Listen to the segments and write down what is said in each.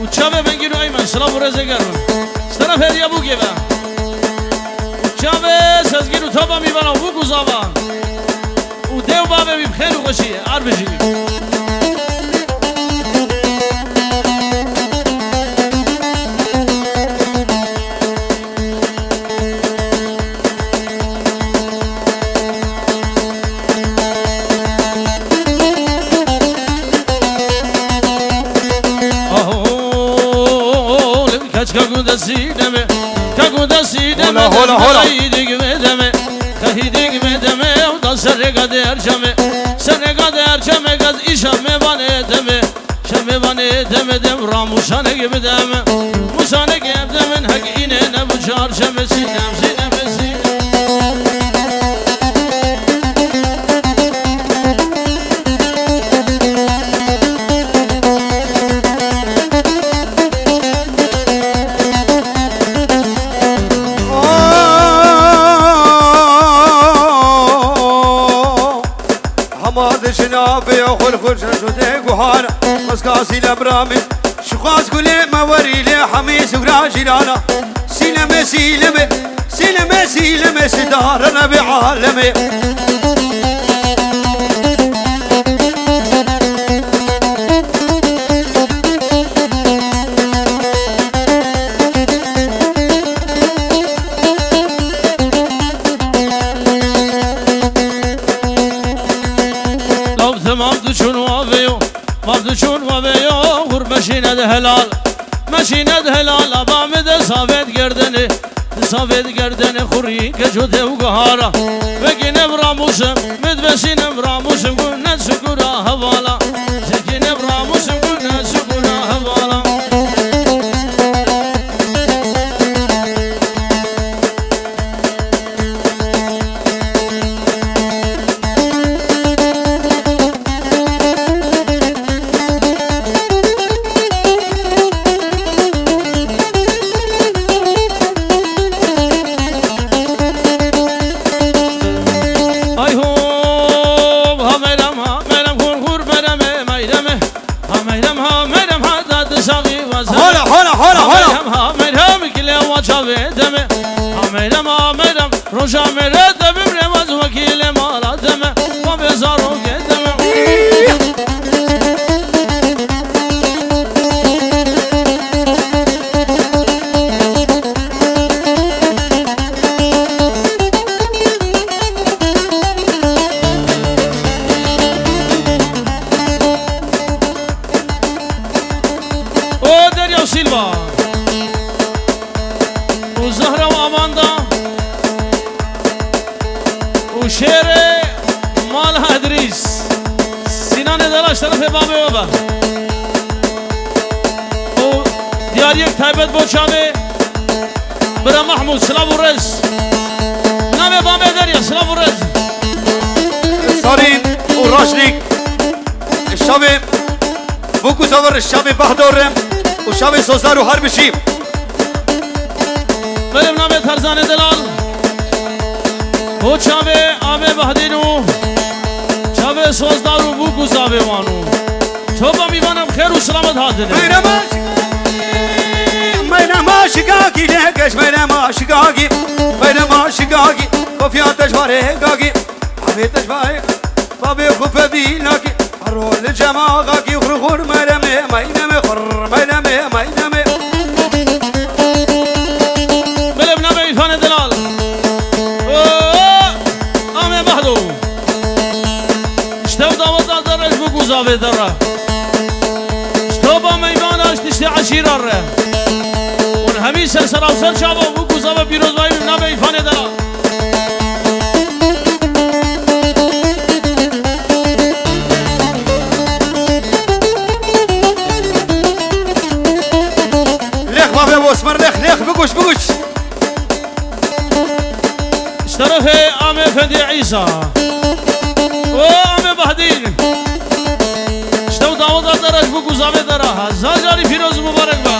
و چاوه بنگیرو ایمن سلام و رزه گرم سترف هریا بو گیبه و چاوه سزگیرو تابا میبنم بو گذابا و دیو بابه بیم خیر و خوشیه عر بجیبیم كاكودا سيدمه كاكودا سيدمه خهيدك مدمه خهيدك مدمه ودا سرقة درشمه سرقة درشمه قد إيشا مباني دمه شمباني دمه دم راموشانك بدمه موشانك بدمه حق إنه نبوشار شمه سيدم سيدم سيدم شنابي أخل خرشة شده قهانا مسكاسي لبرامي شخاص كل موري لي حميس وراجلانا سيلمي سيلمي سيلمي سيلمي سدارنا بعالمي مردشون و بیو غور مشینه ده هلال مشینه ده هلال ابامه ده صافت گردنه صافت گردنه خوری که جوده و گهارا بگینه براموسم مدبسینه براموسم گونه سکورا حوالا سکینه براموسم گونه سکورا حوالا روشا میره دبیم رواز وکیل مالا دمه و بزارو گدمه او دریا سیلوا و زهرا و آماندا شعر مال ادریس سینان دلاش طرف بابه بابا و دیار یک تایبت بوچاوه برا محمود سلام و رز نام بابه دریا سلام و رز سارین و راشنیک شب بوکوزاور شب بهدارم و شب سوزدار و هر بشیم بریم نام ترزان دلال و چاوه آبه بهدینو چاوه سوزدارو بو گزاوه وانو توبا میبانم خیر و سلامت حاضره میرم آشگاگی لگش میرم آشگاگی میرم آشگاگی کفیاتش واره گاگی آبیتش واره بابی خوفه بیلاگی رول جماغاگی خور میرم میرم خور میرم میرم بلب نمه ایفان دلال اشتو داوت دارش بو گزاوه داره اشتو با میوانش تشتی عشیره ره اون همین سرسراوسر شابا بو گزاوه بیروزوایی نبه ایفانه داره لخ بابه واسمر لخ بگوش اشترف عام افندي عيسى وعم بهدين اشتو داود درج بو گزاوه داره زاجاری فیروز مبارک با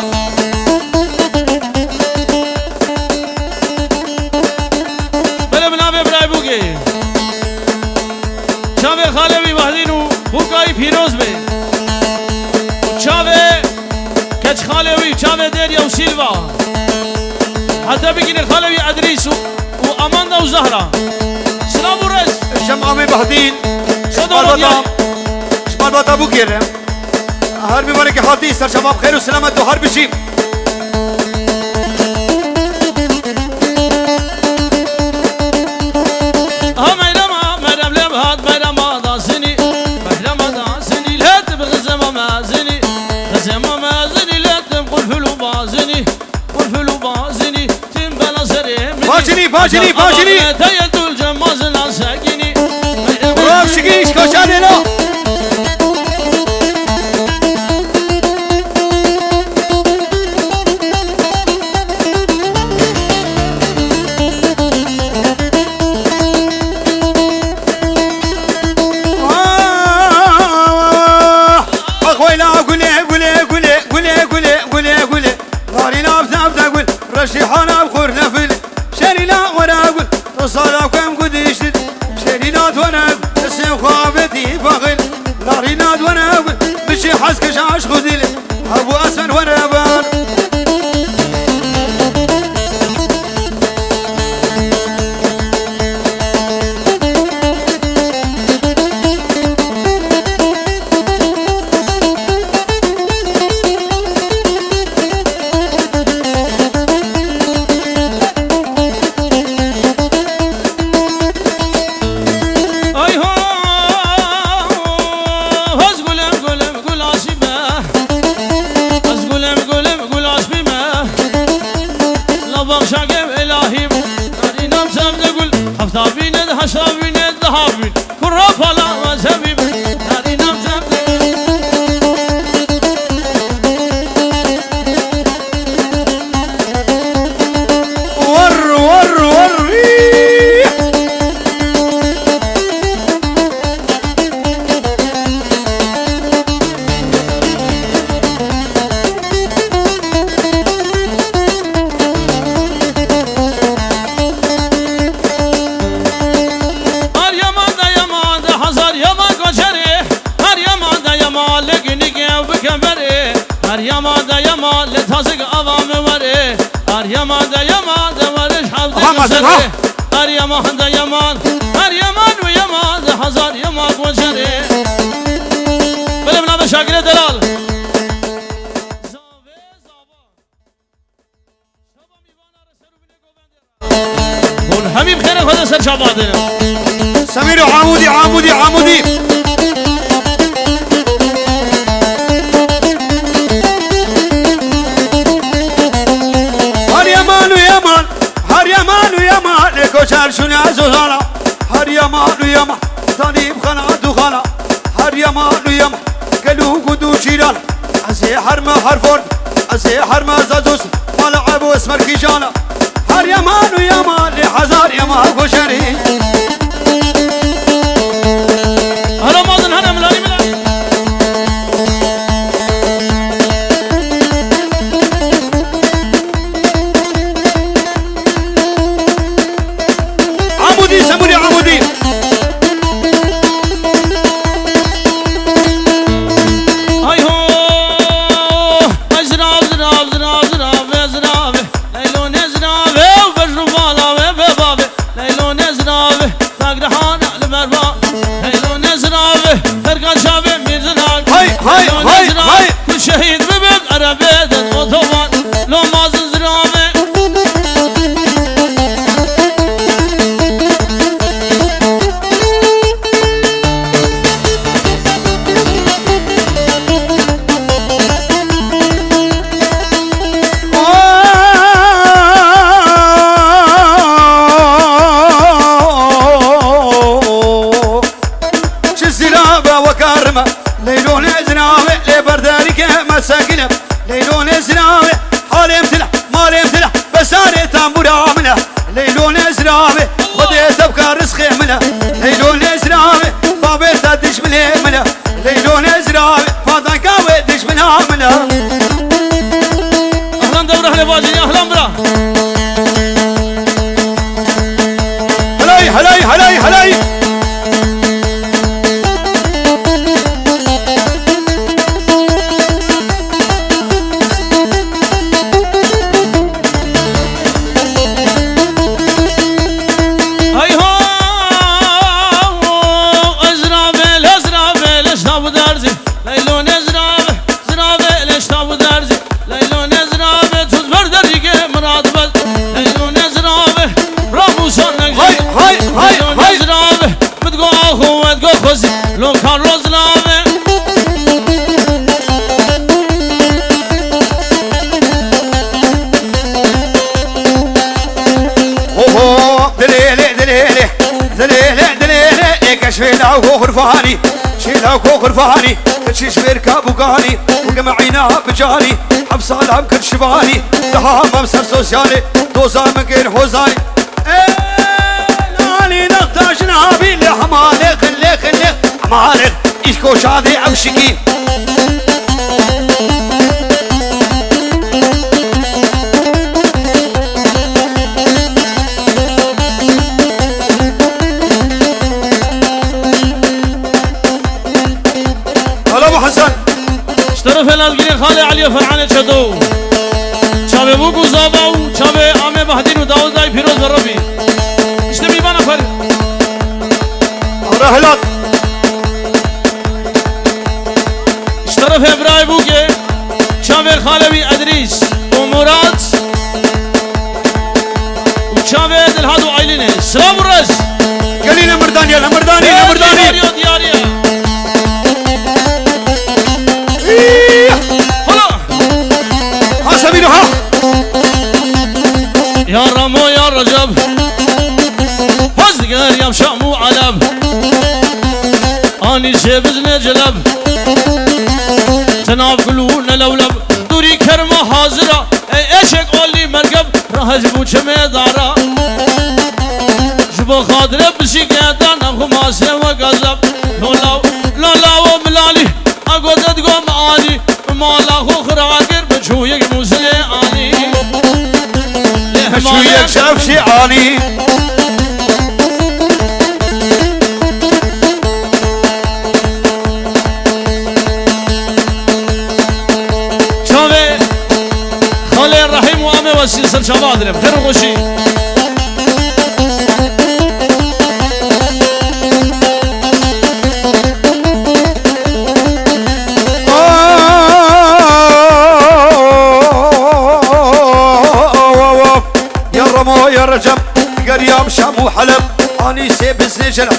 بله بنابه برای بوگی چاوه خالوی بهدینو بوگای فیروز به چاوه کچ مال ديريا وسيلفا حتى بيجي الخالوي ادريس واماندا وزهره سلام الرئيس شمامي بهدين شمال بطا ابو كيرم هر ببارك حالتي سر شباب خير وسلامت وهر بشي فاجني تيت الجماز العساكني روح شقيش كوشاني له اخوينا قولي ناري نافذ قول رشيحانا بخورنا فيلي شرينا وانا اقول تصالح كم قديش شرينات وانا اقول اسم خوابتي بغل نارينات وانا اقول بشي حسكش عاش خذيلي ابو اسفل وانا بار حبيب خير خذ سر شبابنا سمير عامودي هر يمان لكوشار شنو عزوزانا هر يمان طالب خنا دخانا هر يمان كلو قدو شيران ازي حرمه حرفون ازي حرمه زادوس ملعب واسمر كيجانا هر يمان لحزار يمان كوشاري هلا مازن هلا ملاني عمودي هاي هو ازراب ليلون ازراب وفجر بالا ببابه ليلون ازراب تقرحان المربا ليلون ازراب فرقا شابه ميرزناك هاي كل شهيد ببن عربيت الأوتوبان لو مازن زرابه ليلون زناوي لبردارك مساكنه ليلون زناوي حالي امتلع مالي امتلع بس انا تنبور عامله ليلون زناوي خذي تبقى رزقي منه ليلون زناوي بابي تدش من منه ليلون زناوي فاضل قاوي دش من عامله اهلا دور اهل باجي اهلا برا هلاي شيلاو غرفاني شيلاو غرفاني كشيش بيركب وقاني وجمعينا بجاني حبس على كل شباني دها ممسر سوسيالي دوزا مكين حوزاني لالي نختاش نابي لحمالي خلي حمالي إشكو شادي أمشكي الالگیری خاله علی فرعان چدو چاوه بوگو زاباو چاوه آمه بهدین و داود دای پیروز برابی işte bir bana fır ara helal işte taraf Ebrahim buge çave khalevi Adris و مراد وچاوه دلهادو عيلينه سلام الرز قلينا مرداني يا مرداني يا مرداني دياريا سميرها يا رمو يا رجب وزقر يا مشام وعلب اني شبز نجلب تناقلون لولب دوري كرمه حاضره ايشك قولي مركب راح جبو چمدارا جبو خاطر بشي قدان اخو ماسه وغضب لولا وملالي اقودت قوم عالي مالا خو خراقر بشويك موسى عالي بشويك شاف شي عالي شافي خالي الرحيم وامي وسيل سر شبادرم خير وخشي يا رجب قريام شام وحلب اني سيبز نجلب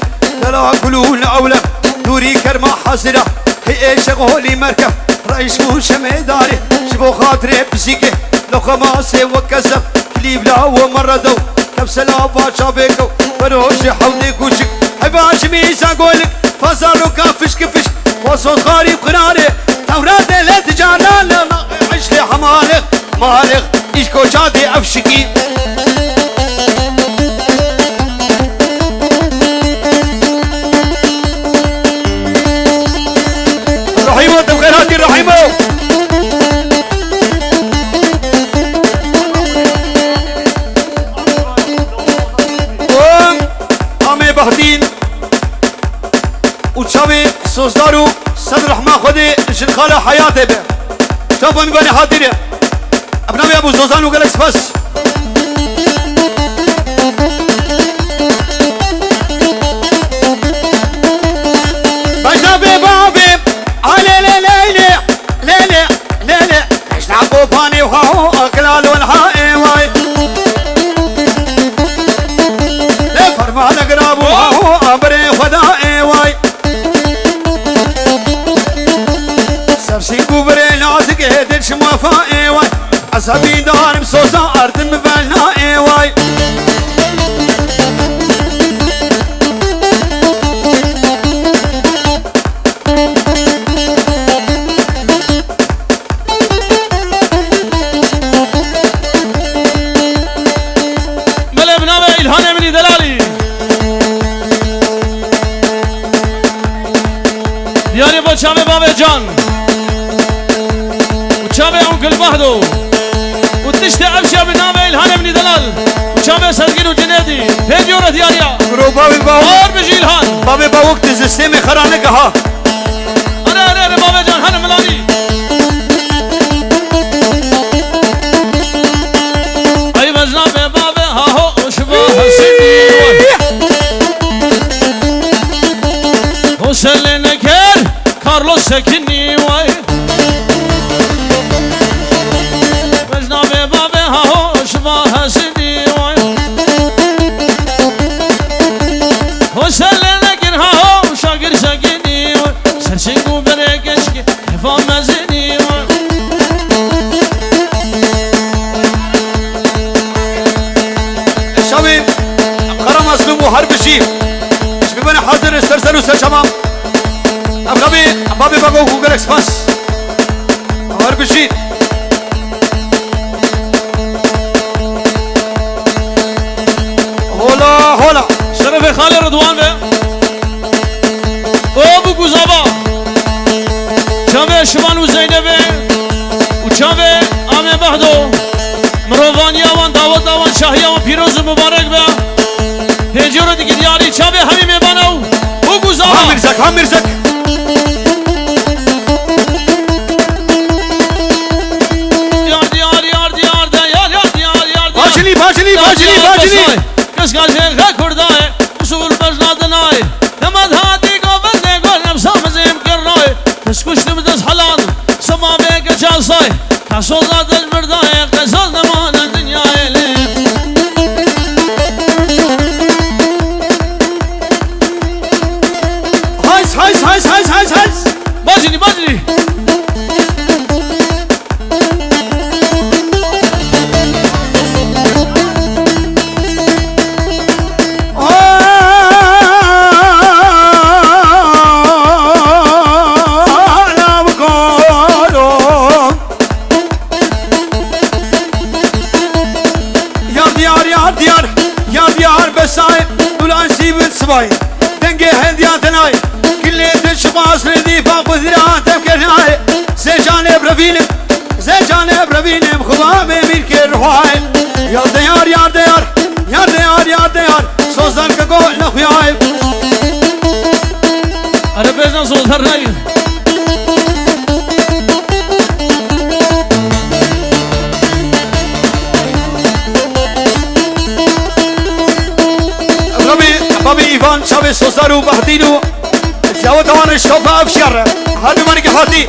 لا قلول اولب دوري كرمه حاضره هي شغولي مركب رئيس موش ميداري شبو خاطري بزيكي لو خماسي وكسب كليب لا ومردو كبسلا باشابيكو بروش حولي كوشك هباش ميسا قولك فازارو كافش كفش وصوت خاري بقراري تورات لا تجارة لا عيش لي حمالك مالك إشكو شادي أفشكي الرحيمة بخيرات الرحيمة آمي بهدين وتشابي سوزدارو صدر رحمة خدي شنخالة حياتي به شابون بني حاضرين ابنائي ابو زوزان وجالكس بس بجنبي بابي علي ليلي ليلي ليلي اشنعقو فاني وهاو اكلال والحائي واي فرمان قراب وهاو امري خدائي واي سرسيكو بري نازك هدر شمافائي واي عصبي دارم سوزا أرض مبلنا إيواي ملا بنامه إلهان مني دلالي دياري بچامه بابا جان وچامه انكل مهدو وتشتي أمشي بنام إلهان ابن دلال وشامي سرقين وجنيدي هيديورة دياريا برو بابي باو اور بجي إلهان بابي باو وقت السيستم خرانك ها أنا بابا جان هنا ملاني أي مجنب بابا ها هو وشبه سيدي وسلي نكر كارلوس سكني واي وسلنا كرها وشاقر ساقني سرسنقو بريكشك حفام مزني الشامي قرم اسلوبه حرب الشيف ايش ببني حاضر السرسل وسرسل شمام بابي بقو جوجل اكسباس هار بشيت هولا شرف خالد رضوان به ابو گوزابا چاوه شبان و زینبه و چاوه آمه بهدو مروانی آوان داوت آوان شاهی آوان پیروز مبارک به هجور دیگه دیاری چاوه همین میبانو ابو گوزابا هم میرزک باجلی کس کا شیخ کردائے اصول بجنادنائے نمد ہاتھی کو بندے کو نفسا مزیم کر رائے کس کچھ نمدس حلان سما بے کے چاسائے کسو زادج بردائے کسو نمان دنیا لے هايس باجلی دنگه هندیاتنای کلیت شباس ردی فاقودرات بکرنای زجان ابروینم خواب میر که روحای یاد دیار سوزن که گل نخویای اره بیزن سوزن رای بابي إيفان شاوي سوسارو بحدينو جاو دوان الشوفة أفشار هذا مانك هاتي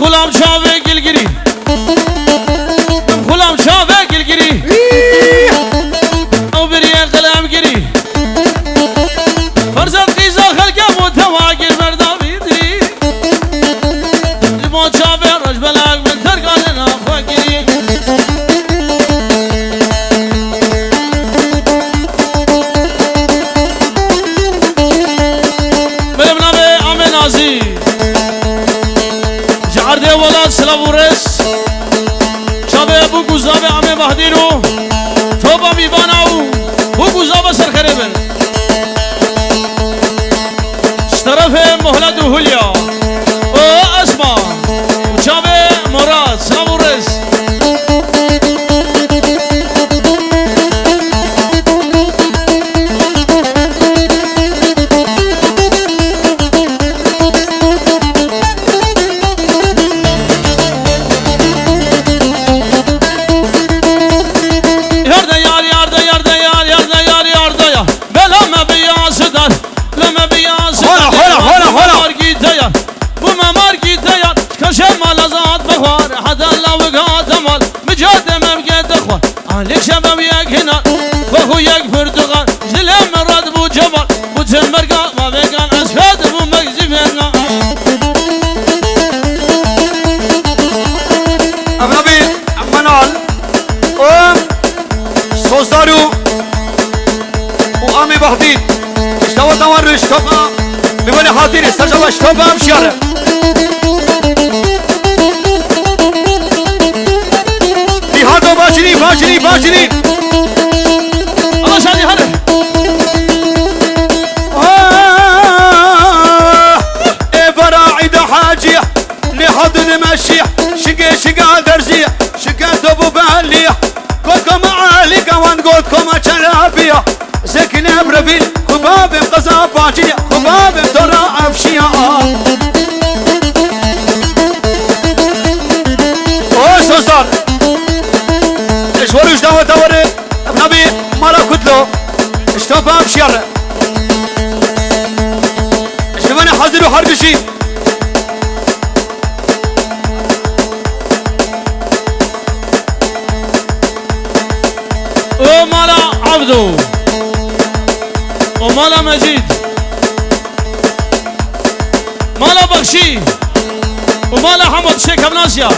غلام شاوي گلگیری غلام شاوي گلگیری او بری قلم گیری فرزند قیزا خلق متواگیر مرداویدی ما شاوي رج بلاغ من ترگان ناخواگیری جعرده ولاد سلامورس شابه ابو گوزابه عمه مهدیرو توبا میباناو ابو گوزابه سرخربن طرف مهلت و هولیا او اسما شابه مراد سلامورس عليك شباب ياك هنا وهو ياك برتقال جلهم مراد بو جبل بو تمرقا ما بيقان اسفاد بو مكزفنا أغربي منال سوزارو وآمي بحديد اشتوى دوار اشتوى ببني خاطر استجاب اشتوى بشارة هذا باجري الله شادي هذا براعد حاجية لحد المشيح شقا درزية شقا ابو بالية كلكم معاليك ونقولكم شلابية سكنة برفيل خباب قصاب باجية خباب ترى افشية سوزار اشوارش دوري ابنبي مالا كتلو اشتوفا بشير اشتواني حاضر وحربشي ومالا عبدو ومالا مجيد مالا بخشي ومالا حمد شيخ ابناسيا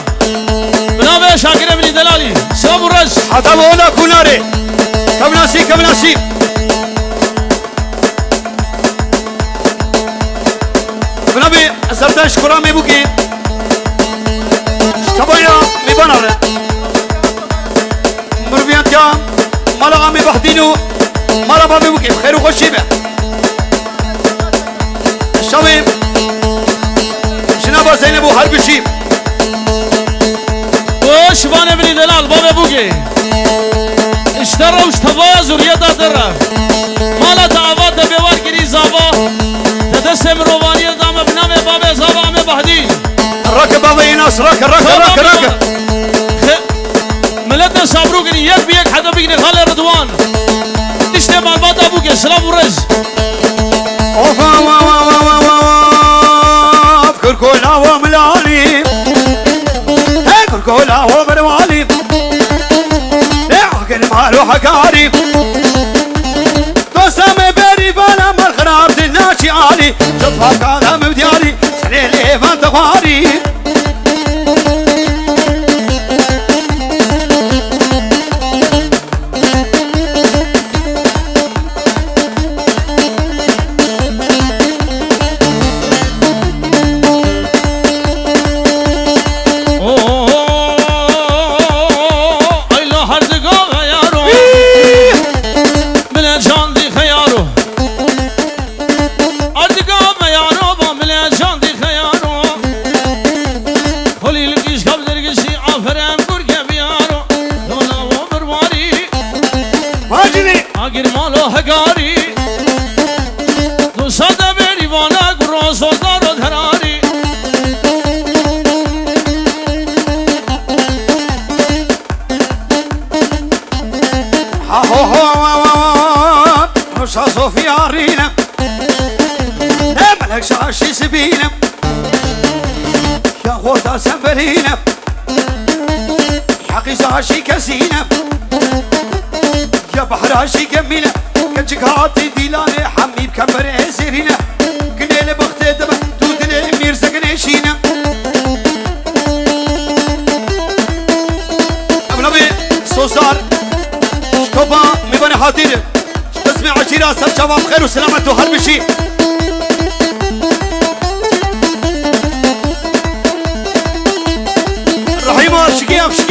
بنابه شاكر ابن دلالي سواب الرز حتى بولا كوناري كم ناسي اشكرا مبوكي تبايا مبنر مربيات يا مالا مبحدينو مالا بابي بوكي بخير وخشي به الشباب جناب زينب وحرب شيب وشبان ابن دلال بابا بوكي اشترى واشتبا زوريتا درة مالا دعوات بيوار كري زابا تدسم رواني دام ابنام بابا زابا عمي بحدين ركب بابا ناس ركب ملتنا صابرو كني يك بيك حدا بيكني خالي رضوان تشتي معلومات ابوك سلام ورز اوفا كركولا وملالي كركولا ومروالي عقل مالو حكاري دوسام بري فانا مالخراب دلناشي عالي شوفها كالا مبديالي سنيلي فانتخواري شاشي سبينة يا خوتا سنبلينة حقي شاشي كسينة يا بحراشي كمينة كنشك هاتي ديلاني حمي بكمبر سيرينة قنيل بختي دبا تودني ميرزا قنيشينة ابنبي صوصار شكوبا مباني حاطير تسمع عشيرة سر شباب خير وسلامة وحرب الشي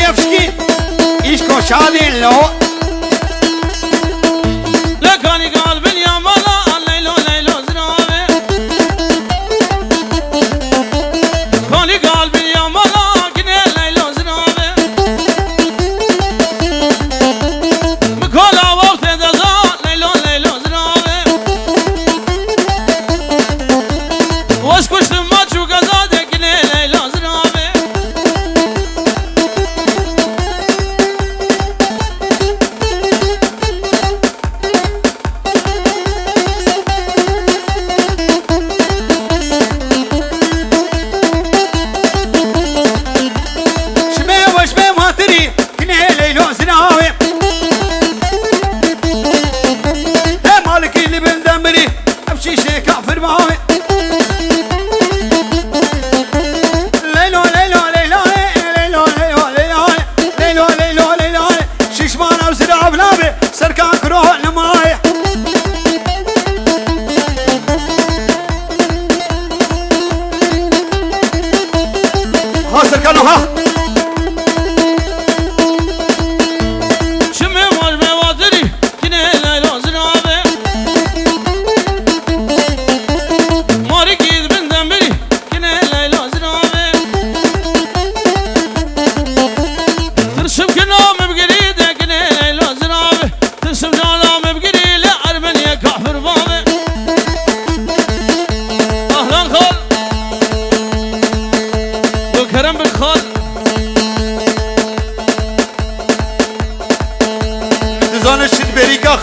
افشكي ايشكو شادي لو لكاني قلب يا مالا ليلو ليلو زنابي كاني قلب يا مالا كني ليلو زنابي مكولا وقت دزا ليلو ليلو زنابي واسكوش ما تشو قزادي كني ليلو زنابي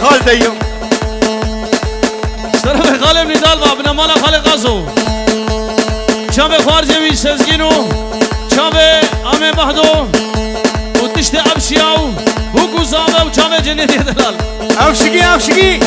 خال ديو شرف خالم ندال بابنا مالا خال قاسو شابه خارجوي سزگینو شابه آمه بحدو و تشت ابشیاو و گوزاوه و شابه جنیدی دلال افشگی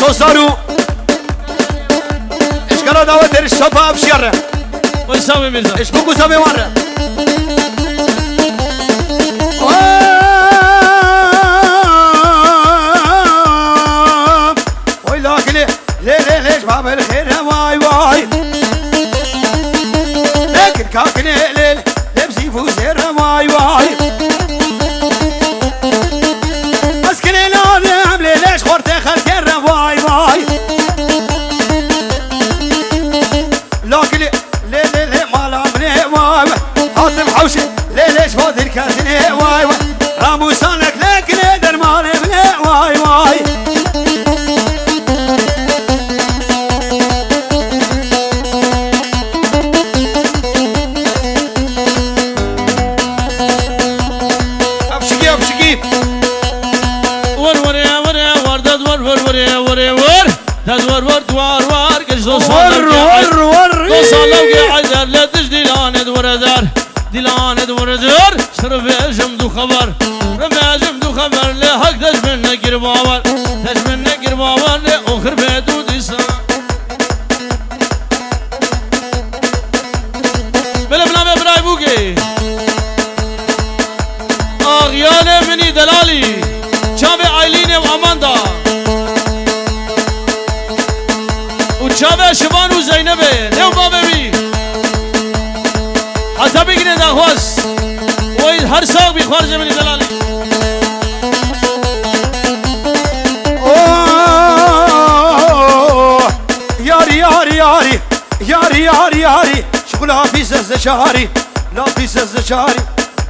سوسارو اشكالا دعوة الشباب شيرة ويساوي ميرزا ايش بقول سامي مرة ويلاك ليش باب الخير واي واي لكن كاكني ليل لبسي فوزير واي واي اسكني لازم ليش خورتي خلك واي واي لكن ليه مالا مني واي حاتم حوشي ليش فوت الكاسني واي واي رامو سالك لكن درماني مني واي واي تزور دوار كش دو صالو عذر لا تجدي لانه دوردار دلانه دوردار شرف جم خبر رمى جم خبر لا حق تجمن قرباور تجمن قرباور اخر بيتو ديسا بلا براي بوكي اغيانه مني دلالي شابي عيلين واماندا شابه شبان و زینبه نو بابه بی حتی بگیره دخواست و هر ساق بی خوار زمینی دلالی یاری یاری یاری یاری یاری یاری شغل حافظ از شهری لافظ از شهری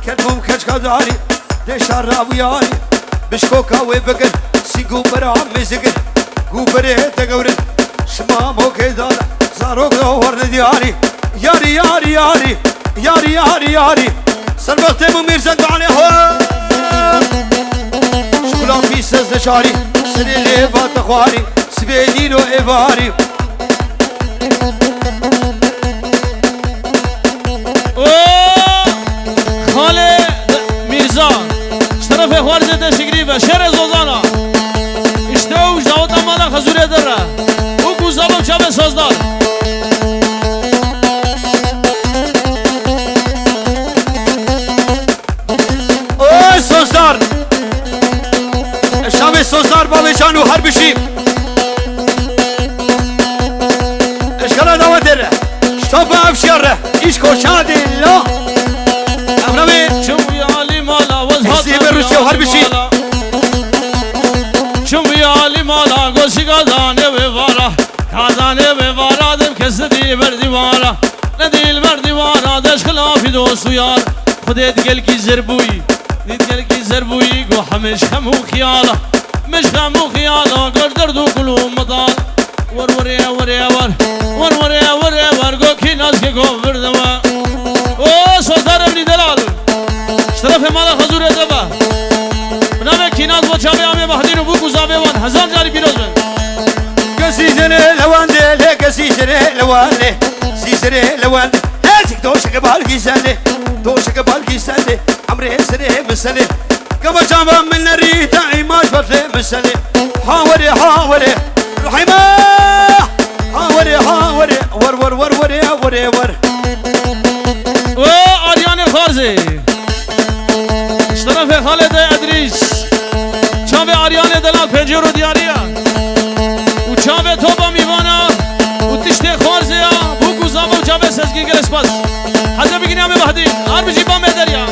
کربوم کچکا داری دشار راو یاری بشکو کاوی بگر سیگو برام مزگر گو بره تگوره شما موكي دادا زاروك ورد دياري ياري ياري ياري ياري ياري ياري سربختي مميرزا دعاني هو شكلا في سز شاري سني ليفا تخواري سبيدينو ايفاري خالي ميرزا اشترف اخوار زيت شكريفة شر زوزانا اشتوش دعوت امانا خزوري دره زبان شب سازدار اوه سازدار شب سازدار بابی جانو هر بشی اشکال دعوت داره شتاب افشاره ایش کوشان دیلا امرامي شم يالي مالا وزهات سيب الروسيا وهر بشي شم يالي مالا قوشي قاداني وفارا قاداني وفارا دم كسدي برديوارا نديل برديوارا دش خلافي دوستو يار خديت قلقي زربوي ديت قلقي زربوي قو حمش خمو خيالا مش خمو خيالا قر دردو كلهم مطال ور ور يا ور يا ور ور ور يا ور يا ور قو كي ناس كي قو بردوا اوه سوزدار ابني دلال اشترف مالا خزور دبا بنامه كي ناس بچاوي عمي بحدين وبو قزاوي وان هزار جاري بيروز من سيسري لوانده لك سيسري لوانده سيسري لوانده هاتك دوشك بالكي سنه دوشك بالكي سنه عمري سري مسنه كما جابا من الريتا عماش بطلي مسنه حاوري حاوري رحيمه حاوري حاوري ور ور ور ور يا ور يا ور آریان خارزی اشتراف خالد ادریس چاوه آریان دلال پنجه رو دیاریه و چاوه توبا میوانا و تشته خارزی بو گوزابا و چاوه سزگی گرس بس حتی بگینی همه بحدی هر بجی با مدریا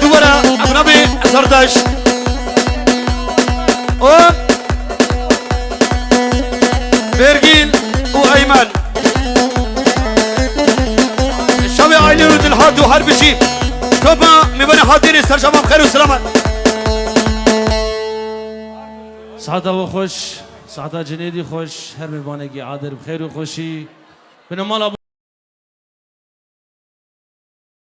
دوباره ابنابی سردش برگین و ایمن شب عائلی رو دلهات و هر بشی توبا میبنی حاضر سرشباب خیر و سلامت سعادة و خوش سعادة جنیدی خوش هر میبانگی عادر بخیر و خوشی بنمال